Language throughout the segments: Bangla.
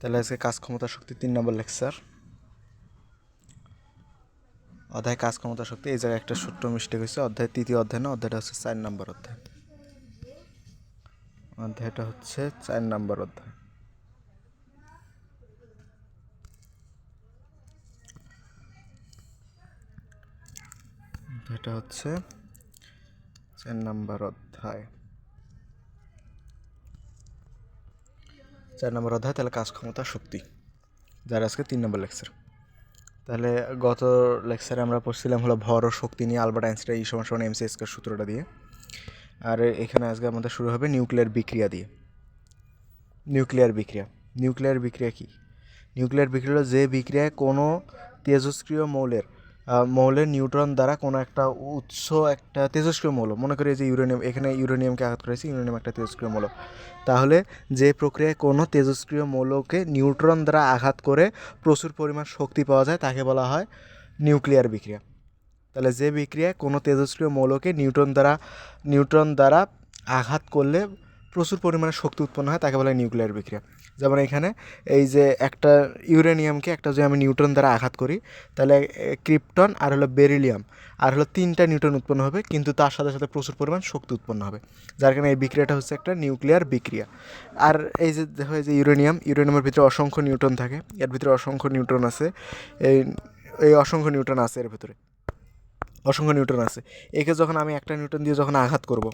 তাহলে আজকে কাজ ক্ষমতা শক্তি 3 নম্বর লেকচার, অধ্যায় কাজ ক্ষমতা শক্তি। এই জায়গায় একটা ছোট্ট মিস্টেক হয়েছে, অধ্যায় তৃতীয় অধ্যায় না, অধ্যায়টা হচ্ছে 4 নম্বর অধ্যায়। অধ্যায়টা হচ্ছে 4 নম্বর অধ্যায়। অধ্যায়টা হচ্ছে 4 নম্বর অধ্যায়। 4 নম্বর অধ্যায় তাহলে কাজ ক্ষমতা শক্তি, যার আজকে 3 নম্বর লেকচার। তাহলে গত লেকচারে আমরা পড়ছিলাম হলো ভর ও শক্তি নিয়ে, আলবার্ট আইনস্টাইন E=mc² সূত্রটা দিয়ে। আর এখানে আজকে আমাদের শুরু হবে নিউক্লিয়ার বিক্রিয়া দিয়ে। নিউক্লিয়ার বিক্রিয়া কি? নিউক্লিয়ার বিক্রিয়া হলো যে বিক্রিয়ায় কোনো তেজস্ক্রিয় মৌলের নিউট্রন দ্বারা কোনো একটা একটা তেজস্ক্রিয় মৌল, মনে করি যে ইউরেনিয়াম, এখানে ইউরেনিয়ামকে আঘাত করেছি, ইউরেনিয়াম একটা তেজস্ক্রিয় মৌল। তাহলে যে প্রক্রিয়ায় কোনো তেজস্ক্রিয় মৌলকে নিউট্রন দ্বারা আঘাত করে প্রচুর পরিমাণ শক্তি পাওয়া যায় তাকে বলা হয় নিউক্লিয়ার বিক্রিয়া। তাহলে যে বিক্রিয়ায় কোনো তেজস্ক্রিয় মৌলকে নিউট্রন দ্বারা আঘাত করলে প্রচুর পরিমাণে শক্তি উৎপন্ন হয় তাকে বলা হয় নিউক্লিয়ার বিক্রিয়া। যেমন এখানে এই যে একটা ইউরেনিয়ামকে একটা যদি আমি নিউট্রন দ্বারা আঘাত করি, তাহলে ক্রিপ্টন আর হলো বেরিলিয়াম আর হলো 3টা নিউট্রন উৎপন্ন হবে, কিন্তু তার সাথে সাথে প্রচুর পরিমাণ শক্তি উৎপন্ন হবে, যার কারণে এই বিক্রিয়াটা হচ্ছে একটা নিউক্লিয়ার বিক্রিয়া। আর এই যে দেখো, এই যে ইউরেনিয়ামের ভিতরে অসংখ্য নিউট্রন থাকে, এর ভিতরে অসংখ্য নিউট্রন আছে, এই অসংখ্য নিউট্রন আছে, এর ভিতরে অসংখ্য নিউট্রন আছে। একে যখন আমি একটা নিউট্রন দিয়ে যখন আঘাত করব,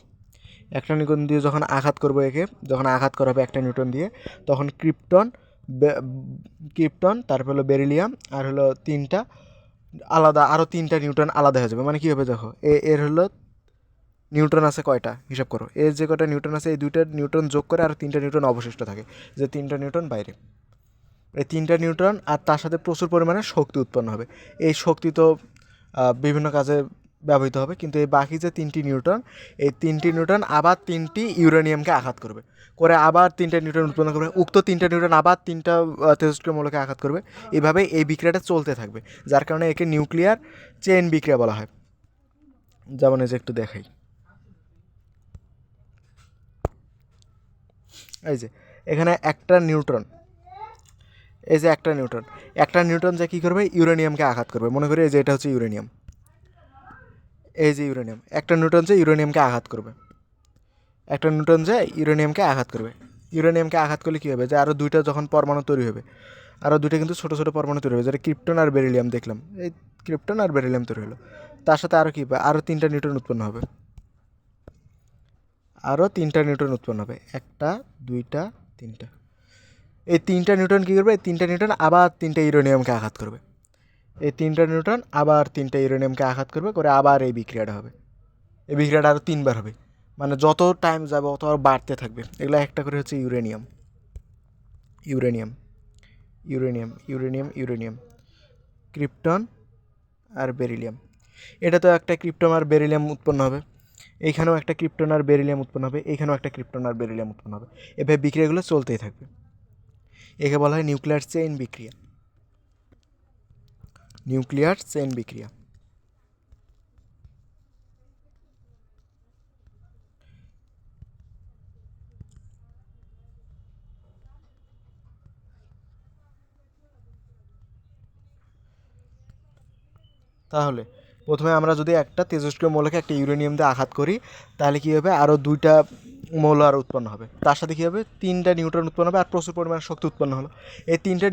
একে যখন আঘাত করা হবে একটা নিউট্রন দিয়ে, তখন ক্রিপ্টন তারপর হলো বেরিলিয়াম আর হলো 3টা আলাদা, আরও 3টা নিউট্রন আলাদা হয়ে যাবে। মানে কী হবে দেখো, এর হলো নিউট্রন আছে কয়টা, হিসাব করো। এর যে কয়টা নিউট্রন আছে এই 2টা নিউট্রন যোগ করে আর 3টা নিউট্রন অবশিষ্ট থাকে, যে 3টা নিউট্রন বাইরে। এই 3টা নিউট্রন আর তার সাথে প্রচুর পরিমাণে শক্তি উৎপন্ন হবে। এই শক্তি তো বিভিন্ন কাজে ব্যবহৃত হবে, কিন্তু এই বাকি যে 3টি নিউট্রন আবার 3টি ইউরেনিয়ামকে আঘাত করবে, করে আবার 3টা নিউট্রন উৎপন্ন করবে, উক্ত 3টা নিউট্রন আবার 3টা তেজস্ক্রিয় মৌলকে আঘাত করবে। এইভাবে এই বিক্রিয়াটা চলতে থাকবে, যার কারণে একে নিউক্লিয়ার চেইন বিক্রিয়া বলা হয়। যেমন এই যে একটু দেখাই, এই যে এখানে একটা নিউট্রন, এই যে একটা নিউট্রন যে কী করবে, ইউরেনিয়ামকে আঘাত করবে। মনে করি এই যে এটা হচ্ছে ইউরেনিয়াম, এই যে ইউরেনিয়াম, একটা নিউট্রন যে ইউরেনিয়ামকে আঘাত করবে, ইউরেনিয়ামকে আঘাত করলে কী হবে, যে আরও 2টা যখন পরমাণু তৈরি হবে, আরও 2টা কিন্তু ছোটো ছোটো পরমাণু তৈরি হবে, যেটা ক্রিপ্টন আর বেরিলিয়াম দেখলাম, এই ক্রিপ্টন আর বেরিলিয়াম তৈরি হলো। তার সাথে আরও কী হবে, আরও 3টা নিউট্রন উৎপন্ন হবে, একটা, 2টা, 3টা। এই 3টা নিউট্রন কী করবে, এই 3টা নিউট্রন আবার 3টা ইউরেনিয়ামকে আঘাত করবে, করে আবার এই বিক্রিয়াটা হবে। এই বিক্রিয়াটা আরও 3বার হবে, মানে যত টাইম যাবে অত আর বাড়তে থাকবে। এগুলো একটা করে হচ্ছে ইউরেনিয়াম, ক্রিপ্টন আর বেরিলিয়াম। এটা তো একটা ক্রিপ্টন আর বেরিলিয়াম উৎপন্ন হবে, এইখানেও একটা ক্রিপ্টন আর বেরিলিয়াম উৎপন্ন হবে, এইখানেও একটা ক্রিপ্টন আর বেরিলিয়াম উৎপন্ন হবে। এভাবে বিক্রিয়াগুলো চলতেই থাকবে। একে বলা হয় নিউক্লিয়ার চেইন বিক্রিয়া। তাহলে প্রথমে আমরা যদি একটা তেজস্ক্রিয় মৌলকে একটা ইউরেনিয়াম দিয়ে আঘাত করি, তাহলে কী হবে, আরও 2টা মৌল আরও উৎপন্ন হবে, তার সাথে কী হবে, 3টা নিউট্রন উৎপন্ন হবে আর প্রচুর পরিমাণে শক্তি উৎপন্ন হলো। এই 3টা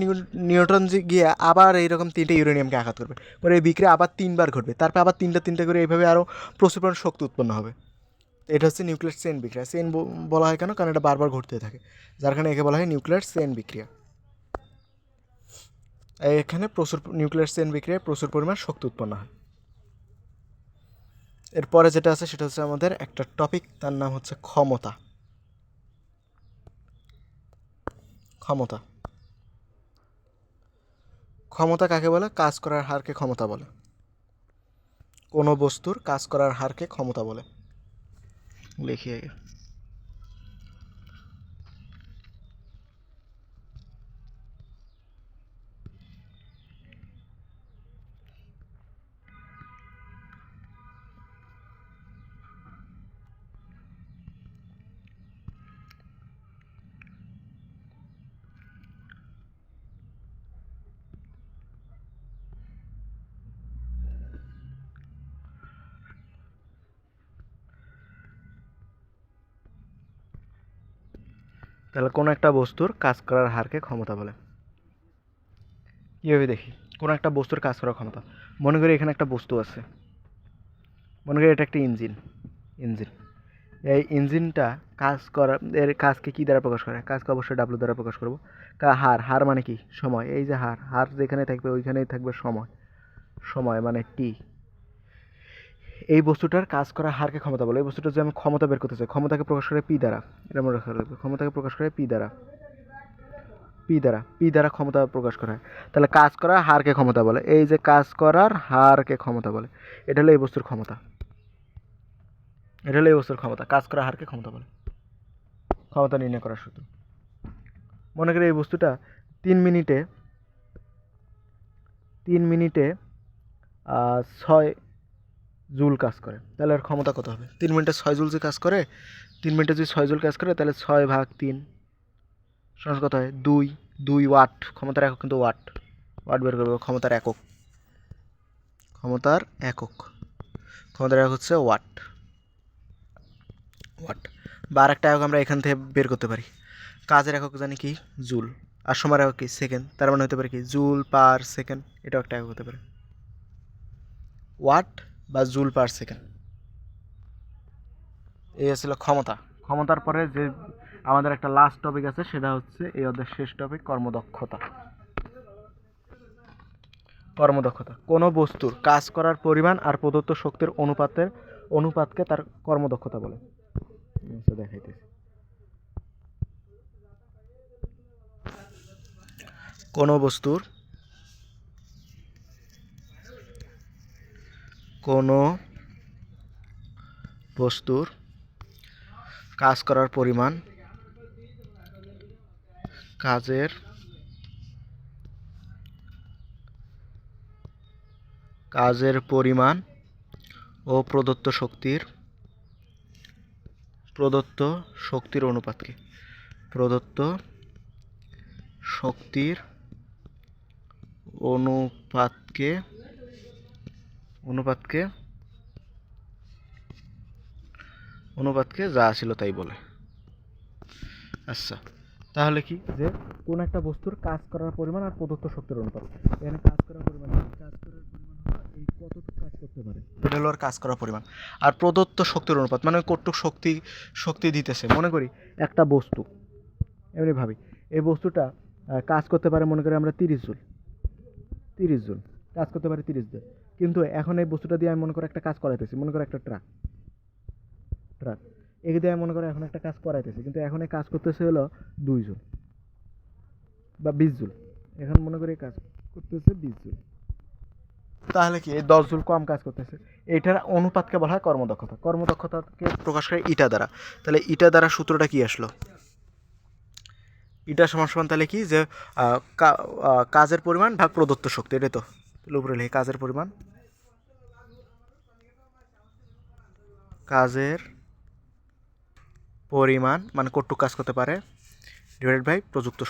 নিউট্রন যে গিয়ে আবার এইরকম 3টা ইউরেনিয়ামকে আঘাত করবে, করে এই বিক্রিয়া আবার 3বার ঘটবে, তারপর আবার 3টা করে এইভাবে আরও প্রচুর পরিমাণে শক্তি উৎপন্ন হবে। এটা হচ্ছে নিউক্লিয়ার চেইন বিক্রিয়া। চেইন বলা হয় কেন, কারণ এটা বারবার ঘটতে থাকে, যার কারণে একে বলা হয় নিউক্লিয়ার চেইন বিক্রিয়া। এখানে নিউক্লিয়ার চেইন বিক্রিয়ায় প্রচুর পরিমাণ শক্তি উৎপন্ন হয়। এরপরে যেটা আছে সেটা হচ্ছে আমাদের একটা টপিক, তার নাম হচ্ছে ক্ষমতা। ক্ষমতা কাকে বলে? কাজ করার হারকে ক্ষমতা বলে। কোনো বস্তুর কাজ করার হারকে ক্ষমতা বলে। লিখি আগে। তাহলে কোনো একটা বস্তুর কাজ করার হারকে ক্ষমতা বলে। কীভাবে দেখি কোনো একটা বস্তুর কাজ করার ক্ষমতা? মনে করি এখানে একটা বস্তু আছে, মনে করি এটা একটা ইঞ্জিন। এই ইঞ্জিনটা কাজ করা, এর কাজকে কী দ্বারা প্রকাশ করে? কাজকে অবশ্যই ডাব্লু দ্বারা প্রকাশ করবো। হার মানে কি? সময়। এই যে হার যেখানে থাকবে ওইখানেই থাকবে সময় মানে টি। এই বস্তুটার কাজ করার হারকে ক্ষমতা বলে। এই বস্তুটা যে আমি ক্ষমতা বের করতে চাই, ক্ষমতাকে প্রকাশ করে পি দ্বারা, এটা মনে রাখা লাগবে। ক্ষমতাকে প্রকাশ করে পি দ্বারা ক্ষমতা প্রকাশ করা হয়। তাহলে কাজ করার হারকে ক্ষমতা বলে। এই যে কাজ করার হারকে ক্ষমতা বলে, এটা হলো এই বস্তুর ক্ষমতা। কাজ করার হারকে ক্ষমতা বলে। ক্ষমতা নির্ণয় করার সূত্র। মনে করি এই বস্তুটা 3 মিনিটে 6 জুল কাজ করে, তাহলে এর ক্ষমতা কত হবে? 3 মিনিটে 6 জুল যে কাজ করে, 3 মিনিটে যদি 6 জুল কাজ করে, তাহলে 6/3 সমান কত হয়? 2 ওয়াট। ক্ষমতার একক কিন্তু ওয়াট বের করবো। ক্ষমতার একক হচ্ছে ওয়াট। বা আরেকটা একক আমরা এখান থেকে বের করতে পারি। কাজের একক জানি কি? জুল। আর সময়ের একক কি? সেকেন্ড। তার মানে হতে পারে কি? Joule per second. এটাও একটা একক হতে পারে, ওয়াট বা জুল পার সেকেন্ড। এই ছিল ক্ষমতার পরে যে আমাদের একটা লাস্ট টপিক আছে, সেটা হচ্ছে এই অধ্যায়ের শেষ টপিক, কর্মদক্ষতা। কোনো বস্তুর কাজ করার পরিমাণ আর প্রদত্ত শক্তির অনুপাতকে তার কর্মদক্ষতা বলে। দেখাইতেছি। কোনো বস্তুর কাজ করার পরিমাণ, কাজের পরিমাণ ও প্রদত্ত শক্তির অনুপাতকে যা ছিল তাই বলে। আচ্ছা, তাহলে কি যে কোন একটা বস্তুর কাজ করার পরিমাণ আর প্রদত্ত শক্তির অনুপাত। এখানে কাজ করার পরিমাণ হলো এই কতটুকু কাজ করতে পারে, এটা হলো আর কাজ করার পরিমাণ। আর প্রদত্ত শক্তির অনুপাত মানে কতটুকু শক্তি দিতেছে। মনে করি একটা বস্তু, এমনি ভাবি, এই বস্তুটা কাজ করতে পারে, মনে করি আমরা 30 জুল কাজ করতে পারে 30 জুল। কিন্তু এখন এই বস্তুটা দিয়ে আমি মনে করি একটা কাজ করাইতেছি, মনে করি একটা ট্রাক একে দিয়ে মনে করে এখন একটা কাজ করাইতেছি, কিন্তু এখন এই কাজ করতেছে হলো 2 জুল বা 20 জুল। এখন মনে করি কাজ করতেছে 20 জুল, তাহলে কি এই 10 জুল কম কাজ করতেছে। এইটার অনুপাতকে বলা হয় কর্মদক্ষতাকে প্রকাশ করে ইটা দ্বারা। তাহলে ইটা দ্বারা সূত্রটা কি আসলো? ইটা সমান তাহলে কি যে কাজের পরিমাণ ভাগ প্রদত্ত শক্তি। এটাই তো উপরে লিখে কাজের পরিমাণ মানে কতটুকু কাজ করতে পারে ডিভাইডেড বাই প্রদত্ত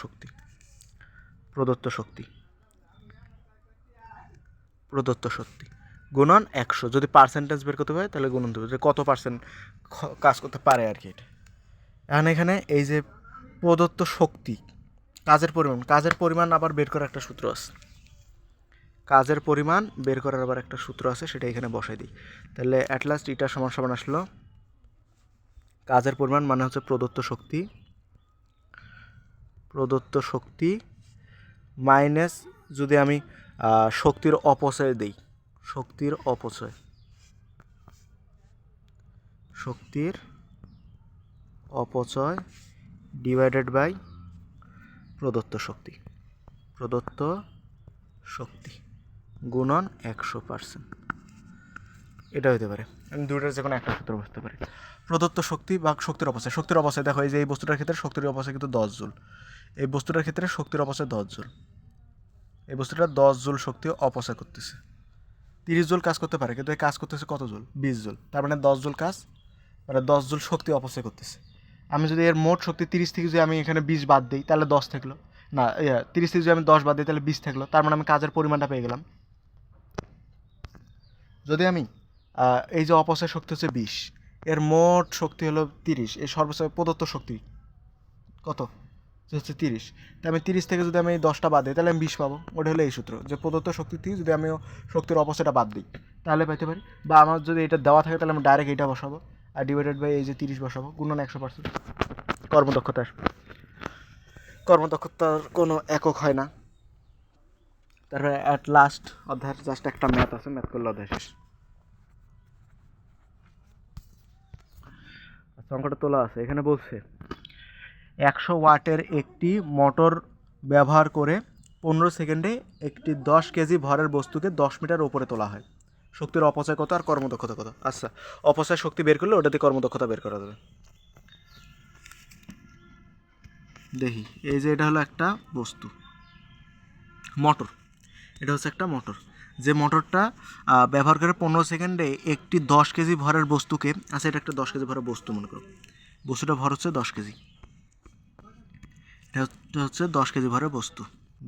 শক্তি গুণন 100। যদি পার্সেন্টেজ বের করতে হয় তাহলে গুণন দেবে যে কত পার্সেন্ট কাজ করতে পারে আর কি। এটা এখানে এই যে প্রদত্ত শক্তি, কাজের পরিমাণ আবার বের করার একটা সূত্র আছে। সেটা এখানে বসাই দিই। তাহলে অ্যাট লাস্ট এটা সমান আসলো কাজের পরিমাণ মানে হচ্ছে প্রদত্ত শক্তি মাইনাস, যদি আমি শক্তির অপচয় দিই, শক্তির অপচয় ডিভাইডেড বাই প্রদত্ত শক্তি গুণন 100%। এটা হতে পারে, আমি দুটোর যে কোনো একটা সূত্র বসতে পারি। প্রদত্ত শক্তি বা শক্তির অপচয় দেখো, এই যে এই বস্তুটার ক্ষেত্রে শক্তির অপচয় কিন্তু 10 জুল। এই বস্তুটার ক্ষেত্রে শক্তির অপচয় 10 জুল। এই বস্তুটা 10 জুল শক্তি অপচয় করতেছে। 30 জুল কাজ করতে পারে, কিন্তু এই কাজ করতেছে কত জুল? 20 জুল। তার মানে 10 জুল কাজ, মানে 10 জুল শক্তি অপচয় করতেছে। আমি যদি এর মোট শক্তি 30 থেকে যদি আমি এখানে 20 বাদ দিই, তাহলে 10 থাকলো না, 30 থেকে যদি আমি 10 বাদ দিই তাহলে 20 থাকলো। তার মানে আমি কাজের পরিমাণটা পেয়ে গেলাম। যদি আমি এই যে অপচয় শক্তি হচ্ছে 20, এর মোট শক্তি হলো 30, এই সর্বোচ্চ প্রদত্ত শক্তি কত, যে হচ্ছে 30। তাই আমি 30 থেকে যদি আমি 10টা বাদ দিই তাহলে আমি 20 পাবো। ওটা হলো এই সূত্র, যে প্রদত্ত শক্তি থেকে যদি আমি শক্তির অপচয়টা বাদ দিই তাহলে পাইতে পারি। বা আমার যদি এটা দেওয়া থাকে তাহলে আমি ডাইরেক্ট এইটা বসাবো আর ডিভাইডেড বাই এই যে 30 বসাবো, গুণন 100%, কর্মদক্ষতা আসবে। কর্মদক্ষতার কোনো একক হয় না। তারপরে অ্যাট লাস্ট অধ্যায়ের জাস্ট একটা ম্যাথ আছে, ম্যাথ করলে অধ্যায় শেষ। অঙ্কটা তোলা আছে, এখানে বলছে 100 ওয়াটের একটি মোটর ব্যবহার করে 15 সেকেন্ডে একটি 10 কেজি ভরের বস্তুকে 10 মিটার উপরে তোলা হয়। শক্তির অপচয় কত আর কর্মদক্ষতা কত? আচ্ছা, অপচয় শক্তি বের করলে ওটাতে কর্মদক্ষতা বের করা যাবে। দেখি, এই যে এটা হলো একটা বস্তু, মোটর। এটা হচ্ছে একটা মোটর, যে মোটরটা ব্যবহার করে 15 সেকেন্ডে একটি 10 কেজি ভরের বস্তুকে, আচ্ছা এটা একটা 10 কেজি ভরের বস্তু মনে করো, বস্তুটা ভর হচ্ছে 10 কেজি, এটা হচ্ছে 10 কেজি ভরের বস্তু,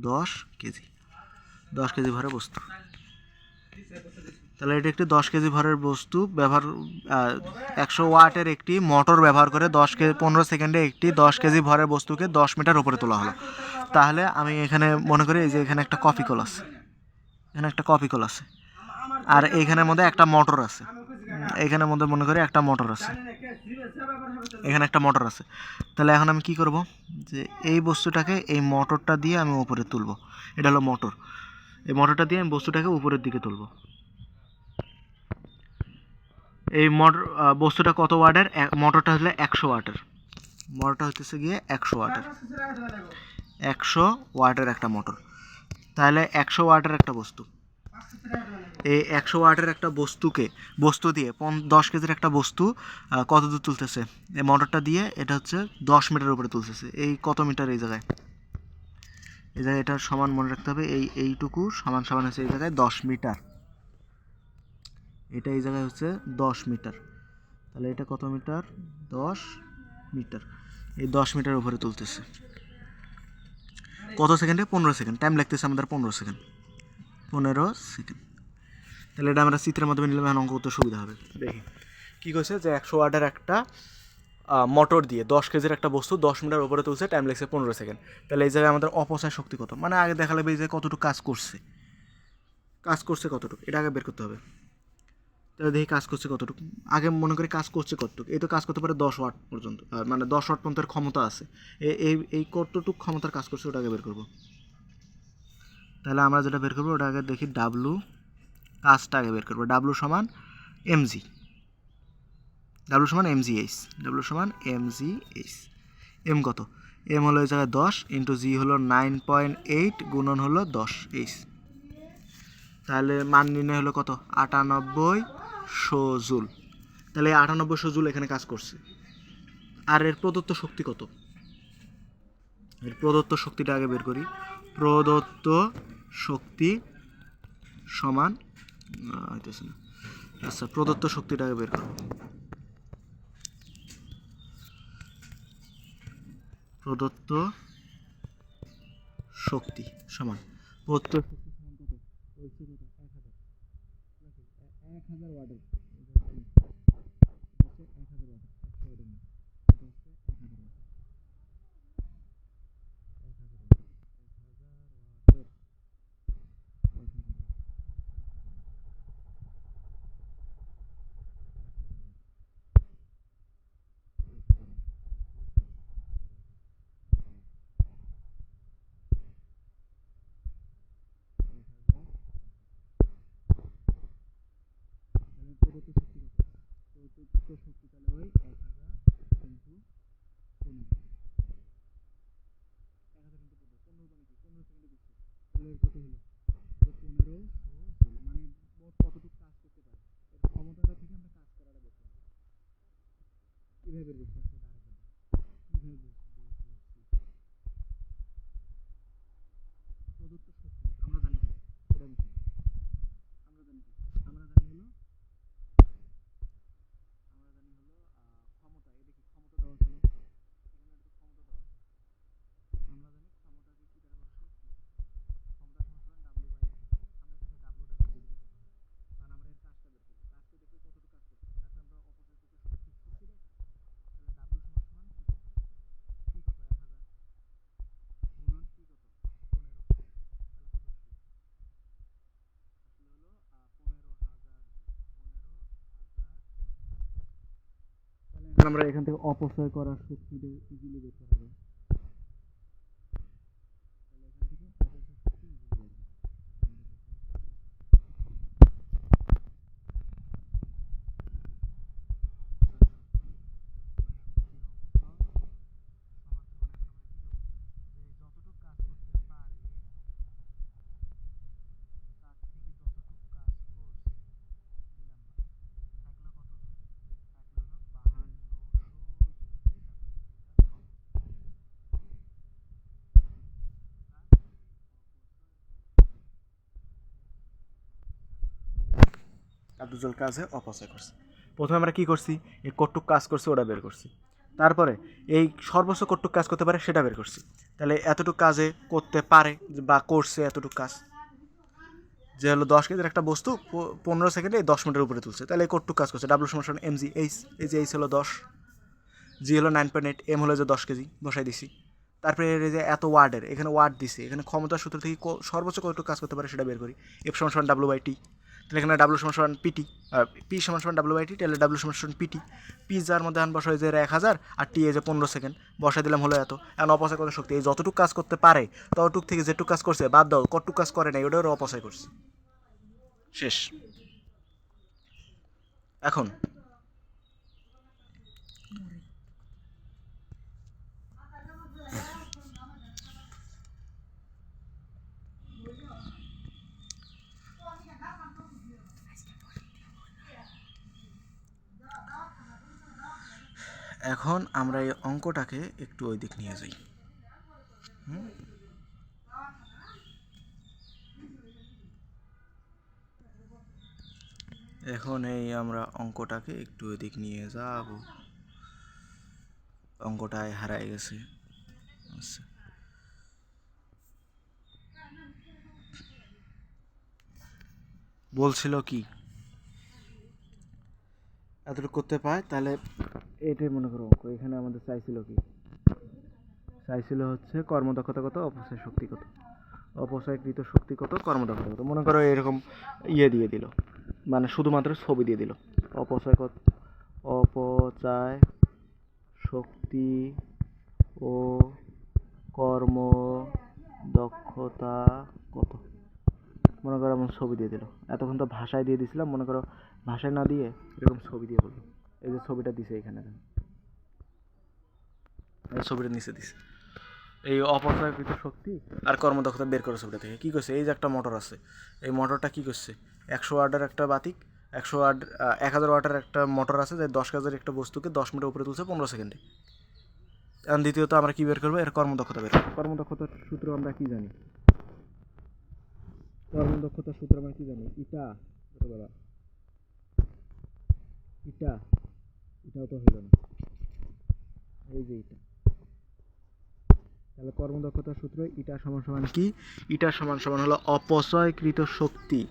10 কেজি, 10 কেজি ভরের বস্তু। তাহলে এটা একটি 10 কেজি ভরের বস্তু ব্যবহার 100 ওয়াটের একটি মোটর ব্যবহার করে 15 সেকেন্ডে একটি 10 কেজি ভরের বস্তুকে 10 মিটার উপরে তোলা হলো। তাহলে আমি এখানে মনে করি এই যে এখানে একটা কপি কল আছে, এখানে একটা কপি কল আছে, আর এইখানের মধ্যে একটা মোটর আছে, এইখানের মধ্যে মনে করি একটা মোটর আছে, এখানে একটা মোটর আছে। তাহলে এখন আমি কি করব, যে এই বস্তুটাকে এই মোটরটা দিয়ে আমি উপরে তুলব, এটা হলো মোটর, এই মোটরটা দিয়ে আমি বস্তুটাকে উপরের দিকে তুলব। এই মোটর বস্তুটা কত ওয়াটের? মোটরটা হলে 100 ওয়াটের, মোটরটা হচ্ছে গিয়ে 100 ওয়াটের, 100 ওয়াটের একটা মোটর। তাহলে 100 ওয়াটের একটা বস্তু, এই 100 ওয়াটের একটা বস্তু দিয়ে 10 কেজির একটা বস্তু কত দূর তুলতেছে এই মোটরটা দিয়ে? এটা হচ্ছে 10 মিটার উপরে তুলতেছে। এই কত মিটার? এই জায়গায় এটার সমান মনে রাখতে হবে, এইটুকু সমান সমান হচ্ছে এই জায়গায় 10 মিটার, এটা এই জায়গায় হচ্ছে 10 মিটার। তাহলে এটা কত মিটার? 10 মিটার। এই 10 মিটার উপরে তুলতেছে কত সেকেন্ডে? 15 সেকেন্ড। টাইম লাগতেছে আমাদের 15 সেকেন্ড, 15 সেকেন্ড। তাহলে এটা আমরা চিত্রের মাধ্যমে নিলাম, এখন অঙ্ক করতে সুবিধা হবে। দেখি কী কইছে, যে 100 ওয়াটের একটা মোটর দিয়ে 10 কেজির একটা বস্তু 10 মিটার উপরে তুলছে, টাইম লাগছে 15 সেকেন্ড। তাহলে এই জায়গায় আমাদের অপচয় শক্তি কত, মানে আগে দেখা লাগবে যে কতটুকু কাজ করছে কতটুকু, এটা আগে বের করতে হবে। তাহলে দেখি কাজ করছে কতটুকু, আগে মনে করি কাজ করছে কতটুকু। এই তো কাজ করতে পারে 10 ওয়াট পর্যন্ত, মানে 10 ওয়াট পর্যন্ত ক্ষমতা আছে। এই কতটুকু ক্ষমতার কাজ করছে ওটা আগে বের করবো। তাহলে আমরা যেটা বের করবো ওটা আগে দেখি, ডাব্লু কাজটা আগে বের করবো। ডাব্লু সমান এমজি, ডাব্লু সমান এমজিএইচ, ডাব্লু সমান এমজিএইচ। এম কত? এম হলো এই জায়গায় 10 ইন্টু জি হলো 9.8 গুণন হলো 10 এইচ। তাহলে মান নির্ণয় হলো কত? 9800 জুল। তাহলে 9800 জুল এখানে কাজ করছে। আর এর প্রদত্ত শক্তি কত? এর প্রদত্ত শক্তিটা আগে বের করি। প্রদত্ত শক্তি সমান হইতেছে না, আচ্ছা প্রদত্ত শক্তিটা আগে বের করব। প্রদত্ত শক্তি সমান প্রদত্ত শক্তি সমান কত? 1000 ওয়াটের, 1000 ওয়াট, 100 ওয়াটের না, এটা হচ্ছে 1000 ওয়াট, 1000 ওয়াট, 1000 ওয়াটের, 1000 ওয়াট, 1000 তাহলে প্রদত্ত শক্তি কত? প্রদত্ত শক্তি তাহলে ওই 1000 ইন্টু 15, 1000 ইন্টু 15, 15 মানে কি? 15 সেকেন্ডে দিচ্ছে, তাহলে এর কত হলো? 1500 জুল। মানে মোট কতটুকু কাজ করতে পারে, এর ক্ষমতাটা থেকে আমরা কাজ করাটা বের করবো। কীভাবে বের করছি আসলে আরেকবার কীভাবে বের করছি? প্রদত্ত শক্তি আমরা জানি কি, এটা আমি আমরা জানি কি, আমরা জানি হলো ক্ষমতা। এটা কি ক্ষমতা দেওয়া ছিল, এখানে একটা ক্ষমতা দেওয়া আছে, আমরা জানি ক্ষমতাকে কি দ্বারা প্রকাশ করে, ক্ষমতা সমান ডাব্লিউ বাই, আমরা কিন্তু ডাব্লিউটা বের করে দিতে হবে, কারণ আমরা এর কাজটা বের করবো, কাজটা দেখে কতটুকু কাজ করছে, তারপরে আমরা অপচয়কৃত শক্তি শক্তি দেখা, তাহলে ডাব্লিউ সমান সমান এখন আমরা এখান থেকে অপচয় করার শক্তিটা ইজিলি বের করা যায়। এত জল কাজে অপচয় করছে। প্রথমে আমরা কী করছি, এই কটুক কাজ করছি ওটা বের করছি, তারপরে এই সর্বোচ্চ কটুক কাজ করতে পারে সেটা বের করছি। তাহলে এতটুকু কাজে করতে পারে বা করছে এতটুকু কাজ, যে হলো 10 কেজির একটা বস্তু 15 সেকেন্ডে 10 মিটার উপরে তুলছে, তাহলে এই কটুক কাজ করছে। ডাব্লু সমান এম জি এইচ, এই যে এইচ হলো 10, জি হলো 9.8, এম হলো যে 10 কেজি বসাই দিছি। তারপরে এই যে এত ওয়ার্ডের এখানে ওয়ার্ড দিছে, এখানে ক্ষমতার সূত্র থেকে সর্বোচ্চ কতটুকু কাজ করতে পারে সেটা বের করি। এফ সমান ডাব্লু বাই টি, তাহলে এখানে ডাব্লু সমান পিটি, পি সমান ডাব্লু বাই টি, তাহলে ডাব্লু সমান পিটি। পি যার মধ্যে আন বসা হয়েছে 1000 আর টি এই যে 15 সেকেন্ড বসাই দিলাম হলো এত। এখন অপচয় কত শক্তি, এই যতটুকু কাজ করতে পারে ততটুক থেকে যেটুকু কাজ করছে বাদ দাও, কতটুকু কাজ করে নাই ওটাও অপচয় করছে। শেষ। এখন এখন আমরা এই অঙ্কটাকে একটু ওই দিক নিয়ে যাই। এখন এই আমরা অঙ্কটাকে একটু ওই দিক নিয়ে যাব, অঙ্কটায় হারাই গেছে। আচ্ছা, বলছিল কি এতটুকু করতে পায়, তাহলে এটাই মনে করো অঙ্ক। এখানে আমাদের চাইছিল কি, চাইছিল হচ্ছে কর্মদক্ষতা কত, অপচয় শক্তি কত, অপচয়কৃত শক্তি কত, কর্মদক্ষতা কত। মনে করো এরকম ইয়ে দিয়ে দিল, মানে শুধুমাত্র ছবি দিয়ে দিল, অপচয় কত, অপচয় শক্তি ও কর্ম দক্ষতা কত। মনে করো এমন ছবি দিয়ে দিল, এতক্ষণ তো ভাষায় দিয়ে দিছিলাম, মনে করো ভাষায় না দিয়ে এরকম ছবি দিয়ে বললো। এই যে ছবিটা দিছে এখানে, ছবিটা নিচে দিছে এই অপচয়কৃত শক্তি আর কর্মদক্ষতা বের করে ছবিটা থেকে। কী করছে, এই যে একটা মোটর আছে, এই মোটরটা কী করছে, 100 ওয়াটের একটা বাতিক, 100 ওয়াট 1000 ওয়াটের একটা মোটর আছে যে 10 কেজির একটা বস্তুকে 10 মিটার উপরে তুলছে 15 সেকেন্ডে। এখন দ্বিতীয়ত আমরা কী বের করবো, এর কর্মদক্ষতা বের করবো। কর্মদক্ষতার সূত্র আমরা কী জানি, কর্মদক্ষতার সূত্র আমরা কী জানি, ইটা ইটা এটাও তো হইল না, এই যে ইটা। তাহলে কর্মদক্ষতার সূত্র ইটা সমান সমান কি, ইটা সমান সমান হলো অপচয়কৃত শক্তি,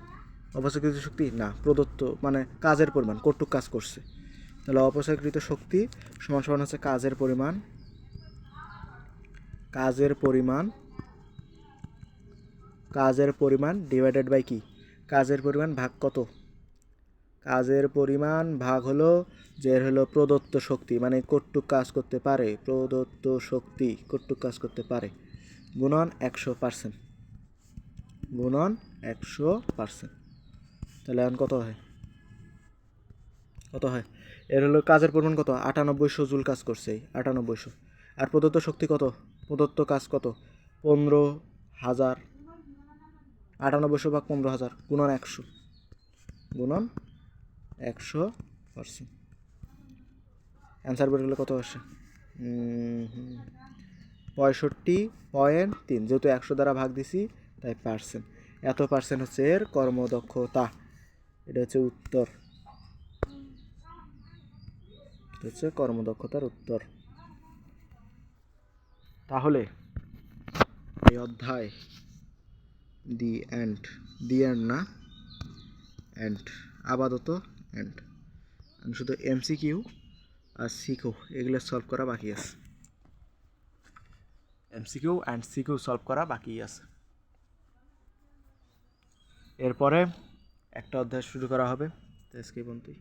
অপচয়কৃত শক্তি না প্রদত্ত মানে কাজের পরিমাণ, কতটুকু কাজ করছে। তাহলে অপচয়কৃত শক্তি সমান সমান হচ্ছে কাজের পরিমাণ, কাজের পরিমাণ, কাজের পরিমাণ ডিভাইডেড বাই কি, কাজের পরিমাণ ভাগ কত, কাজের পরিমাণ ভাগ হলো যে হলো প্রদত্ত শক্তি, মানে কতটুকু কাজ করতে পারে, প্রদত্ত শক্তি কতটুকু কাজ করতে পারে, গুণন 100%, গুণন 100%। তাহলে এখন কত হয়, কত হয়, এর হলো কাজের পরিমাণ কত, 9800 জুল কাজ করছে, 9800। আর প্রদত্ত শক্তি কত, প্রদত্ত কাজ কত, 15000, 9800 ভাগ 15000 গুণন 100, গুণন 100%। অ্যান্সার বের হলে কত আসে, 65.3, যেহেতু 100 দ্বারা ভাগ দিছি তাই পার্সেন্ট, এত পার্সেন্ট হচ্ছে এর কর্মদক্ষতা। এটা হচ্ছে উত্তর, এটা হচ্ছে কর্মদক্ষতার উত্তর। তাহলে এই অধ্যায় দি এন্ড, দি এন্ড না এন্ড, আপাতত এন্ড। আমি শুধু এমসিকিউ আর সিকিউ এগুলো সলভ করা বাকি আছে, এমসিকিউ অ্যান্ড সিকিউ সলভ করা বাকি আছে। এরপরে একটা অধ্যায় শুরু করা হবে, তো আজকে এই পর্যন্তই।